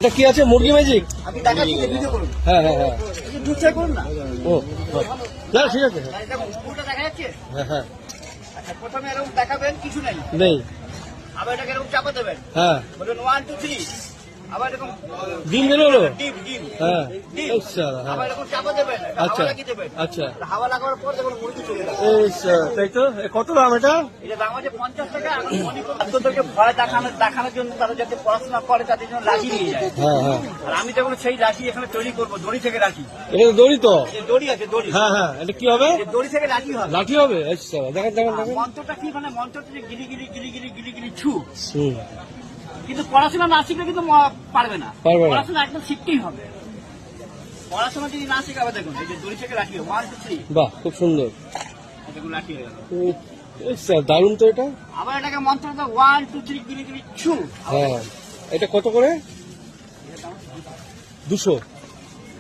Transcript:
এটা কি আছে মুরগি ম্যাজিক? আমি দেখাচ্ছি, ভিডিও করুন। হ্যাঁ হ্যাঁ হ্যাঁ একটু দূর করুন না। ও না ঠিক আছে। দেখুন পুরোটা দেখা যাচ্ছে। হ্যাঁ হ্যাঁ আচ্ছা, প্রথমে এরকম দেখাবেন, কিছু নেই। নেই। আবার এটাকে এরকম চাপা দেবেন, হ্যাঁ বলুন 1 2 3। আবার এরকম ডিম বেরোলো। ডিম ডিম হ্যাঁ ডিম। আচ্ছা হ্যাঁ আবার এরকম চাপা দেবেন, আচ্ছা হাওয়া লাগিয়ে দেবেন। আচ্ছা হাওয়া লাগানোর পর দেখুন মুরগি চলে যাবে। আচ্ছা তাই তো কত দাম এটা? এটা দাম আছে 50 টাকা। এখন মনে করুন আপনাদেরকে ভয় দেখানোর জন্য, তারা যাতে পড়াশোনা করে তাদের জন্য লাঠি নিয়ে যায়। হ্যাঁ হ্যাঁ আর আমি তখন সেই লাঠি এখানে তৈরি করবো, দড়ি থেকে লাঠি। এটা তো দড়ি তো। এই দড়ি আছে, দড়ি। হ্যাঁ হ্যাঁ এটা কি হবে? এই দড়ি থেকে লাঠি হবে। লাঠি হবে? আচ্ছা দেখেন দেখেন দেখেন। মন্ত্রটা কি, মানে মন্ত্রটা যে গিরি গিরি গিরি গিরি গিরি গিরি ছু। হুম কিন্তু পড়াশোনা না শিখলে কিন্তু পারবে না। পারবে না। পড়াশোনা একদম শিখতেই হবে। পড়াশোনা যদি না শেখাবে, দেখুন এই যে দড়ি থেকে লাঠি 1 2 3। বাহ খুব সুন্দর। দেখুন লাঠি হয়ে গেল। আচ্ছা দারুণ তো এটা। আবার এটাকে মন্ত্রটা 1 2 3 গিরি গিরি ছু। হ্যাঁ এটা কত করে? 200।